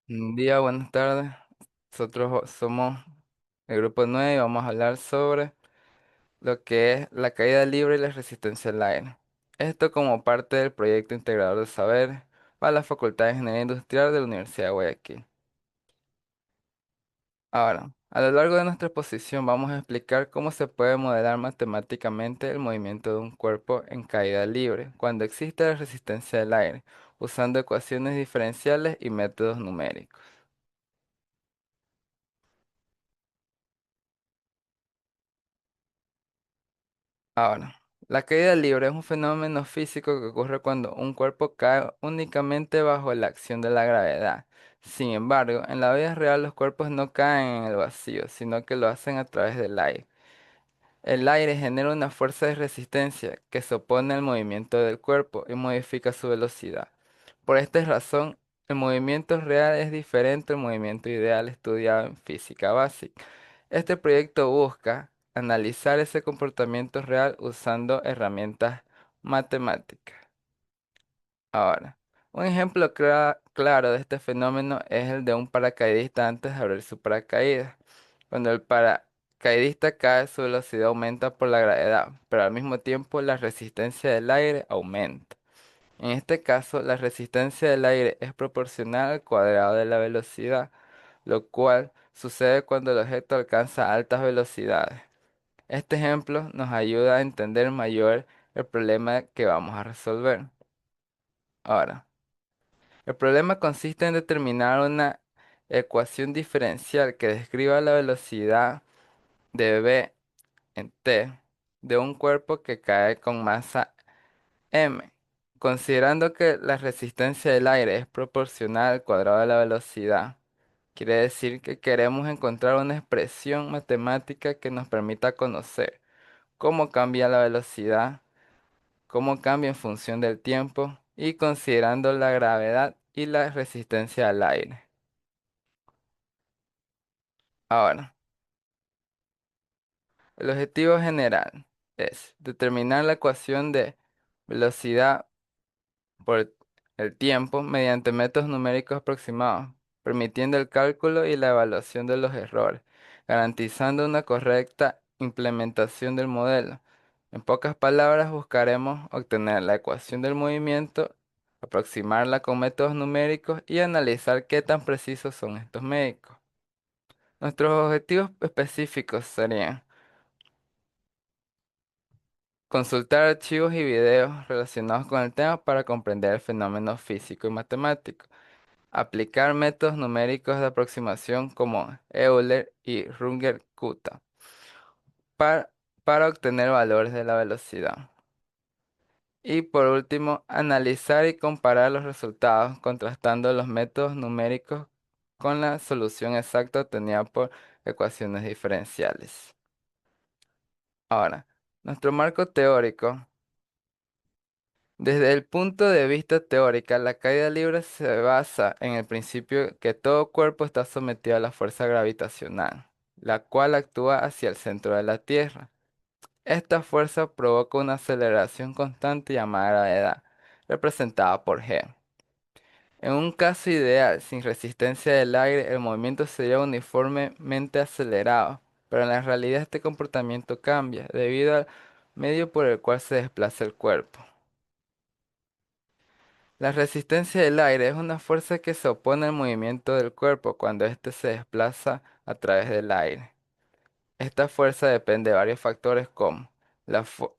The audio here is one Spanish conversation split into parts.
Buen día, buenas tardes. Nosotros somos el grupo 9 y vamos a hablar sobre lo que es la caída libre y la resistencia al aire. Esto como parte del proyecto integrador de saberes para la Facultad de Ingeniería Industrial de la Universidad de Guayaquil. Ahora, a lo largo de nuestra exposición vamos a explicar cómo se puede modelar matemáticamente el movimiento de un cuerpo en caída libre cuando existe la resistencia del aire, usando ecuaciones diferenciales y métodos numéricos. Ahora, la caída libre es un fenómeno físico que ocurre cuando un cuerpo cae únicamente bajo la acción de la gravedad. Sin embargo, en la vida real los cuerpos no caen en el vacío, sino que lo hacen a través del aire. El aire genera una fuerza de resistencia que se opone al movimiento del cuerpo y modifica su velocidad. Por esta razón, el movimiento real es diferente al movimiento ideal estudiado en física básica. Este proyecto busca analizar ese comportamiento real usando herramientas matemáticas. Ahora, un ejemplo claro de este fenómeno es el de un paracaidista antes de abrir su paracaídas. Cuando el paracaidista cae, su velocidad aumenta por la gravedad, pero al mismo tiempo la resistencia del aire aumenta. En este caso, la resistencia del aire es proporcional al cuadrado de la velocidad, lo cual sucede cuando el objeto alcanza altas velocidades. Este ejemplo nos ayuda a entender mayor el problema que vamos a resolver. Ahora, el problema consiste en determinar una ecuación diferencial que describa la velocidad de v en t de un cuerpo que cae con masa m. Considerando que la resistencia del aire es proporcional al cuadrado de la velocidad, quiere decir que queremos encontrar una expresión matemática que nos permita conocer cómo cambia la velocidad, cómo cambia en función del tiempo y considerando la gravedad y la resistencia al aire. Ahora, el objetivo general es determinar la ecuación de velocidad por el tiempo mediante métodos numéricos aproximados, permitiendo el cálculo y la evaluación de los errores, garantizando una correcta implementación del modelo. En pocas palabras, buscaremos obtener la ecuación del movimiento, aproximarla con métodos numéricos y analizar qué tan precisos son estos médicos. Nuestros objetivos específicos serían consultar archivos y videos relacionados con el tema para comprender el fenómeno físico y matemático. Aplicar métodos numéricos de aproximación como Euler y Runge-Kutta para, para obtener valores de la velocidad. Y por último, analizar y comparar los resultados contrastando los métodos numéricos con la solución exacta obtenida por ecuaciones diferenciales. Ahora, nuestro marco teórico. Desde el punto de vista teórico, la caída libre se basa en el principio que todo cuerpo está sometido a la fuerza gravitacional, la cual actúa hacia el centro de la Tierra. Esta fuerza provoca una aceleración constante llamada gravedad, representada por G. En un caso ideal, sin resistencia del aire, el movimiento sería uniformemente acelerado, pero en la realidad este comportamiento cambia debido al medio por el cual se desplaza el cuerpo. La resistencia del aire es una fuerza que se opone al movimiento del cuerpo cuando éste se desplaza a través del aire. Esta fuerza depende de varios factores como la, fo-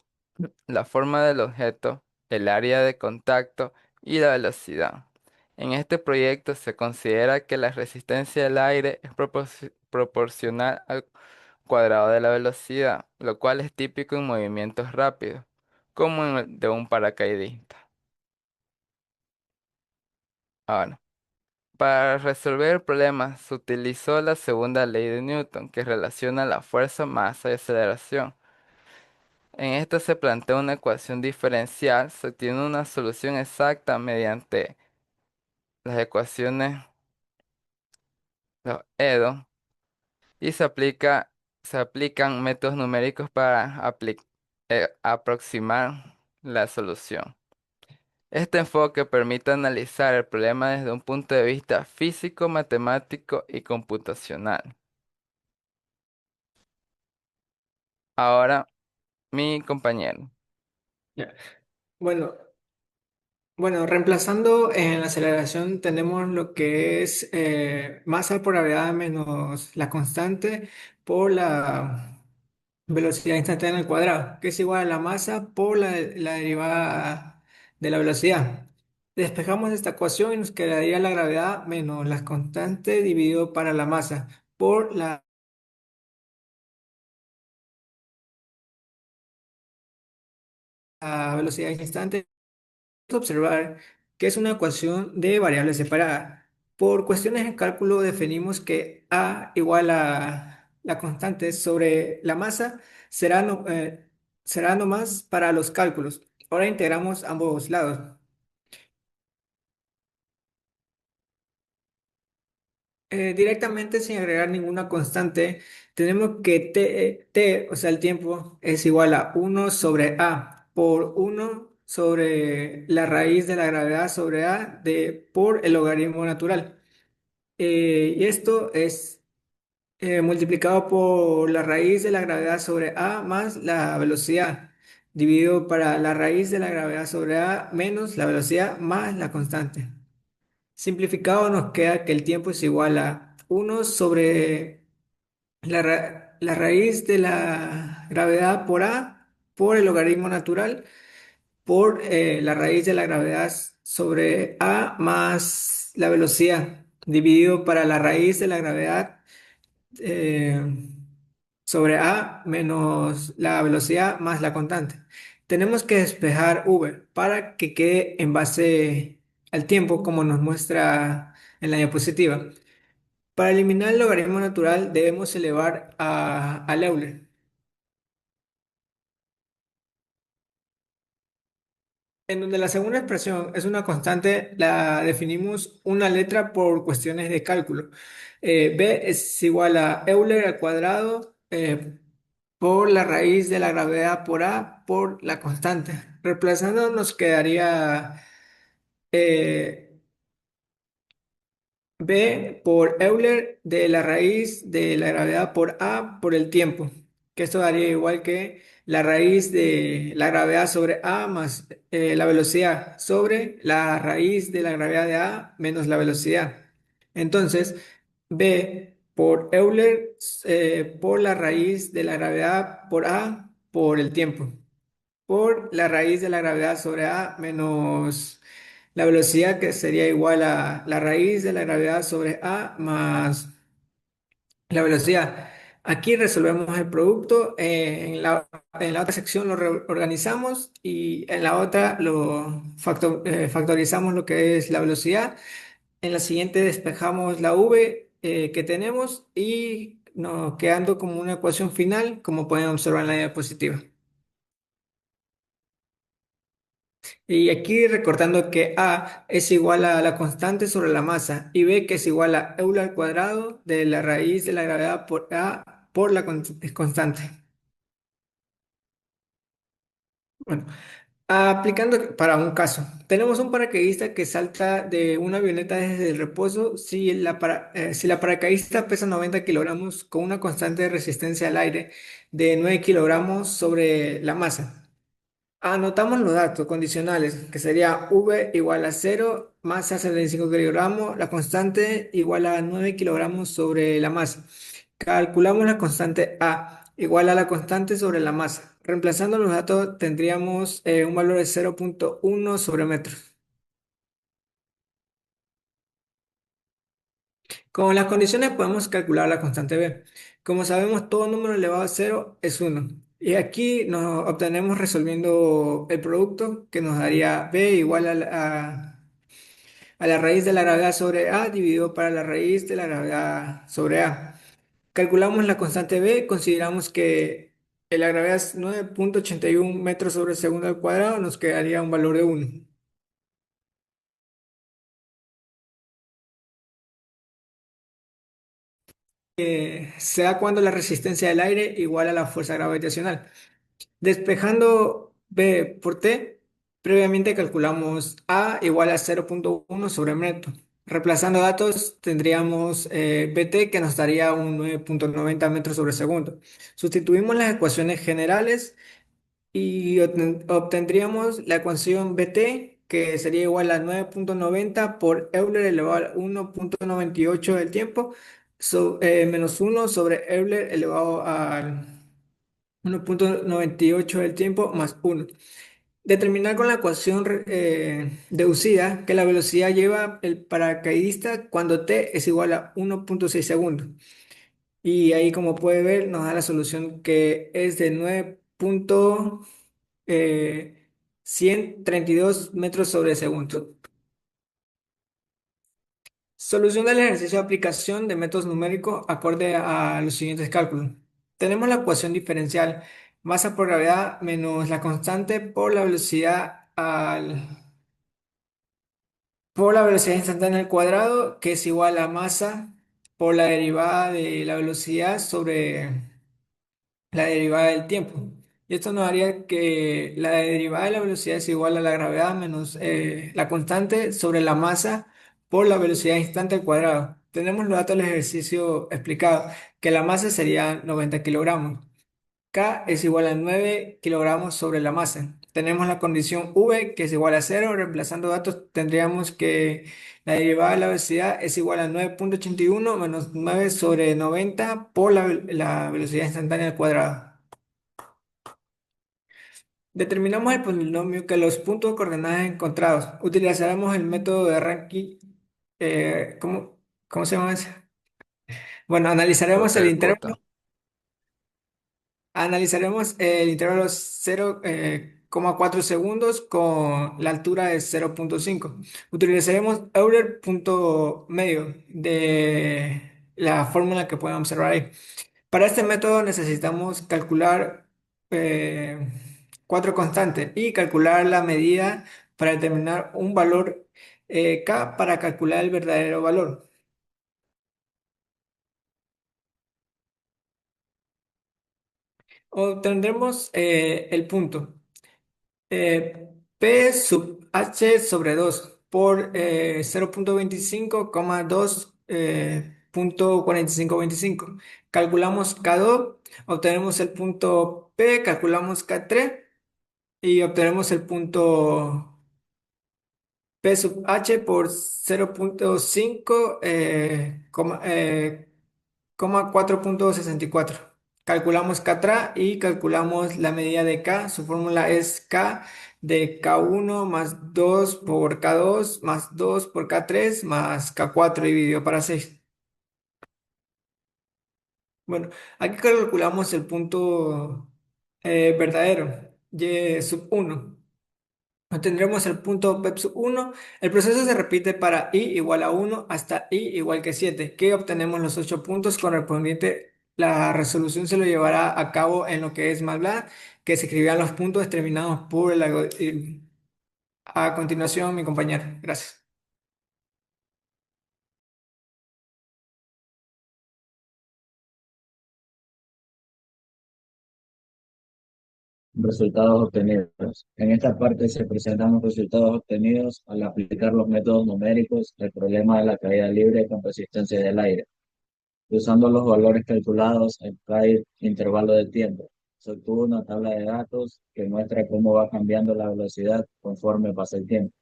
la forma del objeto, el área de contacto y la velocidad. En este proyecto se considera que la resistencia del aire es proporcional al cuadrado de la velocidad, lo cual es típico en movimientos rápidos, como en el de un paracaidista. Ahora, para resolver el problema se utilizó la segunda ley de Newton, que relaciona la fuerza, masa y aceleración. En esta se plantea una ecuación diferencial, se tiene una solución exacta mediante las ecuaciones, los EDO, y se aplican métodos numéricos para aproximar la solución. Este enfoque permite analizar el problema desde un punto de vista físico, matemático y computacional. Ahora, mi compañero. Ya. Bueno, reemplazando en la aceleración tenemos lo que es masa por gravedad menos la constante por la velocidad instantánea al cuadrado, que es igual a la masa por la derivada de la velocidad. Despejamos esta ecuación y nos quedaría la gravedad menos la constante dividido para la masa por la velocidad instante. Observar que es una ecuación de variables separadas. Por cuestiones de cálculo definimos que A igual a la constante sobre la masa será, será nomás para los cálculos. Ahora integramos ambos lados. Directamente sin agregar ninguna constante, tenemos que t, o sea, el tiempo, es igual a uno sobre A por uno sobre la raíz de la gravedad sobre A por el logaritmo natural. Y esto es multiplicado por la raíz de la gravedad sobre A más la velocidad, dividido para la raíz de la gravedad sobre A menos la velocidad más la constante. Simplificado nos queda que el tiempo es igual a uno sobre la raíz de la gravedad por A por el logaritmo natural por la raíz de la gravedad sobre A más la velocidad, dividido para la raíz de la gravedad eh, sobre A menos la velocidad más la constante. Tenemos que despejar V para que quede en base al tiempo como nos muestra en la diapositiva. Para eliminar el logaritmo natural debemos elevar al Euler. En donde la segunda expresión es una constante, la definimos una letra por cuestiones de cálculo. B es igual a Euler al cuadrado por la raíz de la gravedad por A por la constante. Reemplazando nos quedaría eh, B por Euler de la raíz de la gravedad por A por el tiempo, que esto daría igual que la raíz de la gravedad sobre A más la velocidad sobre la raíz de la gravedad de A menos la velocidad. Entonces, B por Euler por la raíz de la gravedad por A por el tiempo por la raíz de la gravedad sobre A menos la velocidad que sería igual a la raíz de la gravedad sobre A más la velocidad. Aquí resolvemos el producto, en la otra sección lo reorganizamos y en la otra factorizamos lo que es la velocidad. En la siguiente despejamos la v que tenemos y nos quedando como una ecuación final, como pueden observar en la diapositiva. Y aquí recordando que A es igual a la constante sobre la masa y B que es igual a Euler al cuadrado de la raíz de la gravedad por A por la constante. Bueno, aplicando para un caso, tenemos un paracaidista que salta de una avioneta desde el reposo si la paracaidista pesa 90 kilogramos con una constante de resistencia al aire de 9 kilogramos sobre la masa. Anotamos los datos condicionales, que sería V igual a 0, masa 75 kilogramos, la constante igual a 9 kilogramos sobre la masa. Calculamos la constante A igual a la constante sobre la masa. Reemplazando los datos tendríamos un valor de 0,1 sobre metros. Con las condiciones podemos calcular la constante B. Como sabemos, todo número elevado a cero es uno. Y aquí nos obtenemos resolviendo el producto que nos daría B igual a la raíz de la gravedad sobre A dividido para la raíz de la gravedad sobre A. Calculamos la constante B, consideramos que la gravedad es 9,81 metros sobre segundo al cuadrado, nos quedaría un valor de uno. Se da cuando la resistencia del aire igual a la fuerza gravitacional. Despejando B por T, Previamente calculamos A igual a 0,1 sobre metro. Reemplazando datos tendríamos BT que nos daría un 9,90 metros sobre segundo. Sustituimos las ecuaciones generales y obtendríamos la ecuación BT que sería igual a 9,90 por Euler elevado a 1,98 del tiempo menos 1 sobre Euler elevado al 1,98 del tiempo más 1. Determinar con la ecuación deducida que la velocidad lleva el paracaidista cuando t es igual a 1,6 segundos. Y ahí, como puede ver, nos da la solución que es de 9,132 metros sobre segundo. Solución del ejercicio de aplicación de métodos numéricos acorde a los siguientes cálculos. Tenemos la ecuación diferencial, masa por gravedad menos la constante por la velocidad por la velocidad instantánea al cuadrado, que es igual a masa por la derivada de la velocidad sobre la derivada del tiempo. Y esto nos haría que la derivada de la velocidad es igual a la gravedad menos la constante sobre la masa por la velocidad instante al cuadrado. Tenemos los datos del ejercicio explicado, que la masa sería 90 kilogramos. K es igual a 9 kilogramos sobre la masa. Tenemos la condición V que es igual a cero. Reemplazando datos tendríamos que la derivada de la velocidad es igual a 9,81 menos 9 sobre 90 por la velocidad instantánea al cuadrado. Determinamos el polinomio que los puntos de coordenadas encontrados. Utilizaremos el método de Rankine. ¿Cómo se llama ese? Bueno, Ok, puta. analizaremos el intervalo 0,4 segundos con la altura de 0,5. Utilizaremos Euler punto medio de la fórmula que pueden observar ahí. Para este método necesitamos calcular eh, cuatro constantes y calcular la medida para determinar un valor K para calcular el verdadero valor. Obtendremos el punto. P sub H sobre 2 por 0,25, 2 punto 4525. Calculamos K2, obtenemos el punto P, calculamos K3 y obtenemos el punto P sub H por 0,5, coma 4,64. Calculamos K y calculamos la medida de K. Su fórmula es K de K1 más 2 por K2 más 2 por K3 más K4 dividido para 6. Bueno, aquí calculamos el punto verdadero, Y sub 1. Tendremos el punto P sub 1. El proceso se repite para I igual a 1 hasta I igual que 7, que obtenemos los 8 puntos correspondientes. La resolución se lo llevará a cabo en lo que es MATLAB, que se escribirán los puntos determinados por el algoritmo. A continuación, mi compañero. Gracias. Resultados obtenidos. En esta parte se presentan los resultados obtenidos al aplicar los métodos numéricos del problema de la caída libre con resistencia del aire, usando los valores calculados en cada intervalo de tiempo. Se obtuvo una tabla de datos que muestra cómo va cambiando la velocidad conforme pasa el tiempo.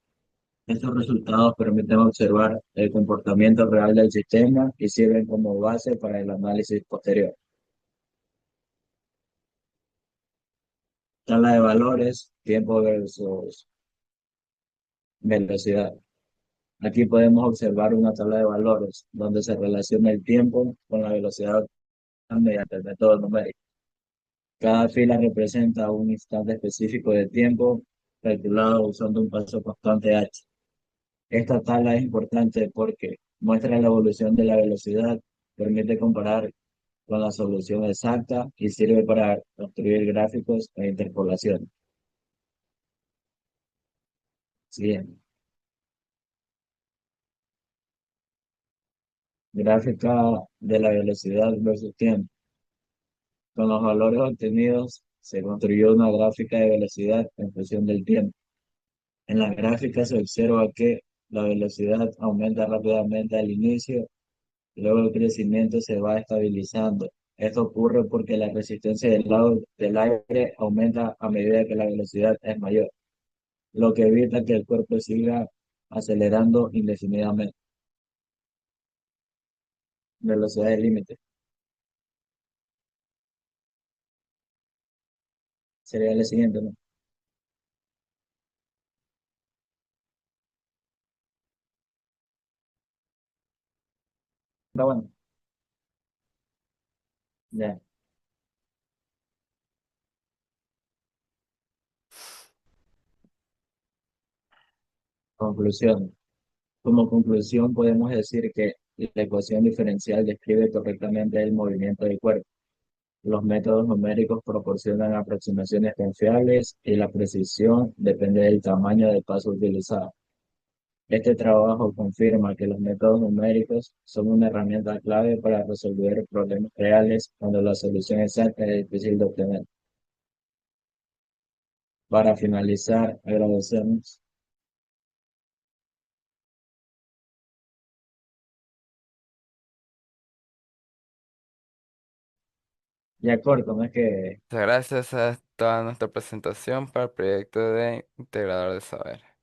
Estos resultados permiten observar el comportamiento real del sistema y sirven como base para el análisis posterior. Tabla de valores, tiempo versus velocidad. Aquí podemos observar una tabla de valores donde se relaciona el tiempo con la velocidad mediante el método numérico. Cada fila representa un instante específico de tiempo calculado usando un paso constante h. Esta tabla es importante porque muestra la evolución de la velocidad, permite comparar con la solución exacta y sirve para construir gráficos e interpolación. Siguiente. Gráfica de la velocidad versus tiempo. Con los valores obtenidos se construyó una gráfica de velocidad en función del tiempo. En la gráfica se observa que la velocidad aumenta rápidamente al inicio, luego el crecimiento se va estabilizando. Esto ocurre porque la resistencia del aire aumenta a medida que la velocidad es mayor, lo que evita que el cuerpo siga acelerando indefinidamente. Velocidad del límite. Sería el siguiente, ¿no? Pero bueno, ya. Conclusión. Como conclusión, podemos decir que la ecuación diferencial describe correctamente el movimiento del cuerpo. Los métodos numéricos proporcionan aproximaciones confiables y la precisión depende del tamaño del paso utilizado. Este trabajo confirma que los métodos numéricos son una herramienta clave para resolver problemas reales cuando la solución exacta es difícil de obtener. Para finalizar, agradecemos. Ya corto, no es que Muchas gracias a toda nuestra presentación para el proyecto de Integrador de Saber.